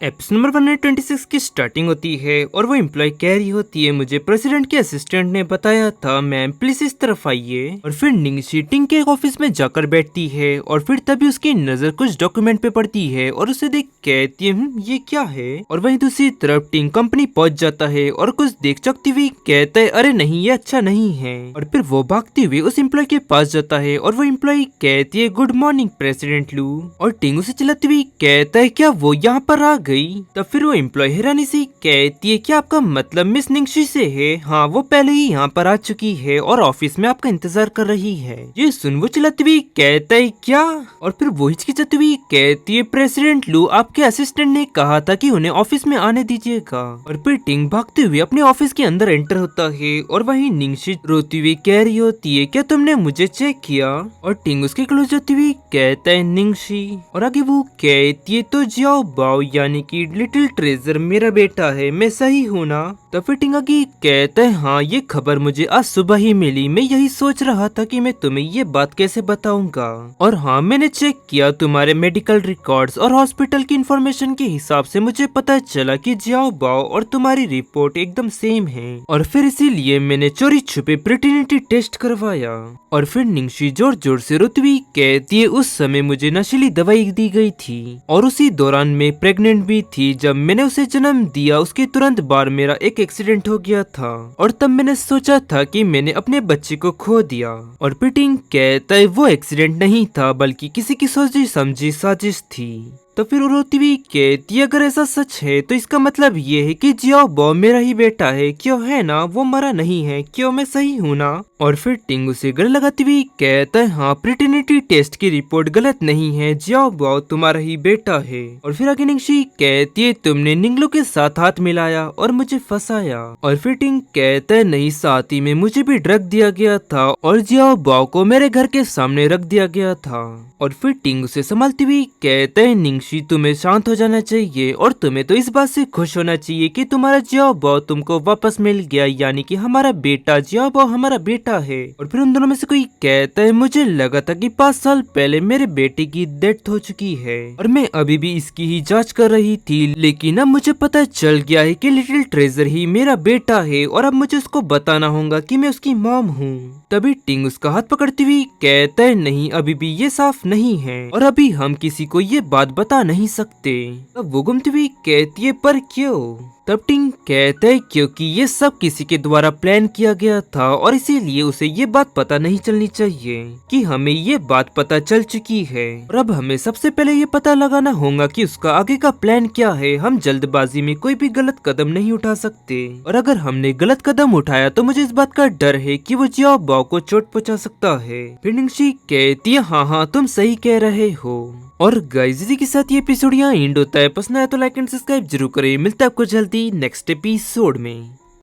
Episode number 126 की starting होती है और वो एम्प्लॉय कह रही होती है, मुझे प्रेसिडेंट के असिस्टेंट ने बताया था, मैम प्लीज इस तरफ आइए। और फिर निंगशी टिंग के ऑफिस में जाकर बैठती है और फिर तभी उसकी नजर कुछ डॉक्यूमेंट पे पड़ती है और उसे देख कहती है ये क्या है। और वहीं दूसरी तरफ टिंग कंपनी पहुंच जाता है और कुछ देख चकती हुई कहता है, अरे नहीं ये अच्छा नहीं है। और फिर वो भागते हुए उस एम्प्लॉय के पास जाता है और वो एम्प्लॉय कहती है, गुड मॉर्निंग प्रेसिडेंट लू। और टिंग उसे चिल्लाती हुई कहता है, क्या वो यहाँ पर आ गई। तब फिर वो एम्प्लॉय हैरानी से कहती है, क्या आपका मतलब मिस निंगशी से है? हाँ, वो पहले ही यहाँ पर आ चुकी है और ऑफिस में आपका इंतजार कर रही है। ये सुन वो चिल्लाती हुई कहता है, क्या? और फिर वो हिचकिचाती हुई कहती है, प्रेसिडेंट लू आपके असिस्टेंट ने कहा था कि उन्हें ऑफिस में आने दीजिएगा। और फिर टिंग भागते हुए अपने ऑफिस के अंदर एंटर होता है और वहीं निंगशी रोती हुई कह रही होती है, क्या तुमने मुझे चेक किया? और टिंग उसके क्लोज जाती हुई कहता है, निंगशी। और आगे वो कहती है, तो जियाओ बाओ यानी कि लिटिल ट्रेजर मेरा बेटा है, मैं सही हूँ ना? तो फिर टिंग आगे कहता है, हाँ ये खबर मुझे आज सुबह ही मिली, मैं यही सोच रहा था कि मैं तुम्हें ये बात कैसे बताऊंगा। और हाँ, मैंने चेक किया तुम्हारे मेडिकल रिकॉर्ड्स और हॉस्पिटल की इंफॉर्मेशन के हिसाब से मुझे पता चला कि जियाओ बाओ और तुम्हारी रिपोर्ट एकदम सेम है। और फिर इसीलिए मैंने चोरी छुपे प्रेटिनिटी टेस्ट करवाया। और फिर निंगशी जोर जोर से रोती हुई कहती है, उस समय मुझे नशीली दवाई दी गई थी और उसी दौरान मैं प्रेग्नेंट भी थी। जब मैंने उसे जन्म दिया उसके तुरंत बाद मेरा एक एक्सीडेंट हो गया था और तब मैंने सोचा था कि मैंने अपने बच्चे को खो दिया। और फिर टिंग कहता है, वो एक्सीडेंट नहीं था बल्कि किसी की सोची समझी साजिश थी। तो फिर रोती हुई कहती है, अगर ऐसा सच है तो इसका मतलब ये है कि जियाओ बाओ मेरा ही बेटा है, क्यों है ना? वो मरा नहीं है, क्यों मैं सही हूँ ना? और फिर टिंग उसे गले लगाती हुई कहता है, हाँ प्रेटिनिटी टेस्ट की रिपोर्ट गलत नहीं है, जियाओ बाओ तुम्हारा ही बेटा है। और फिर आगे निंगशी कहती है, तुमने निंगलू के साथ हाथ मिलाया और मुझे फंसाया। और फिर टिंग कहता है, नहीं साथी में मुझे भी ड्रग दिया गया था और जियाओ बाओ को मेरे घर के सामने रख दिया गया था। और फिर टिंग उसे संभालती हुई कहता है, निंगशी तुम्हें शांत हो जाना चाहिए और तुम्हें तो इस बात से खुश होना चाहिए कि तुम्हारा जियाओ बाओ तुमको वापस मिल गया, यानी कि हमारा बेटा जियाओ बाओ हमारा बेटा है। और फिर उन दोनों में से कोई कहता है, मुझे लगा था कि 5 साल पहले मेरे बेटे की डेथ हो चुकी है और मैं अभी भी इसकी ही जांच कर रही थी, लेकिन अब मुझे पता चल गया है कि लिटिल ट्रेजर ही मेरा बेटा है और अब मुझे उसको बताना होगा कि मैं उसकी मॉम हूँ। तभी टिंग उसका हाथ पकड़ती हुई कहता है, नहीं अभी भी ये साफ नहीं है और अभी हम किसी को ये बात बता नहीं सकते। तब वो घूमती हुई कहती है, पर क्यों? तब टिंग कहता है, क्योंकि ये सब किसी के द्वारा प्लान किया गया था और इसीलिए उसे ये बात पता नहीं चलनी चाहिए कि हमें ये बात पता चल चुकी है और अब हमें सबसे पहले ये पता लगाना होगा कि उसका आगे का प्लान क्या है। हम जल्दबाजी में कोई भी गलत कदम नहीं उठा सकते और अगर हमने गलत कदम उठाया तो मुझे इस बात का डर है कि वो जियाओ बाओ को चोट पहुंचा सकता है। फिर निंगशी कहती है, हाँ हाँ तुम सही कह रहे हो। और गाइस इसी के साथ ये एपिसोड यहाँ एंड होता है। पसंद आया तो लाइक एंड सब्सक्राइब जरूर करें। मिलता है आपको जल्दी नेक्स्ट एपिसोड में।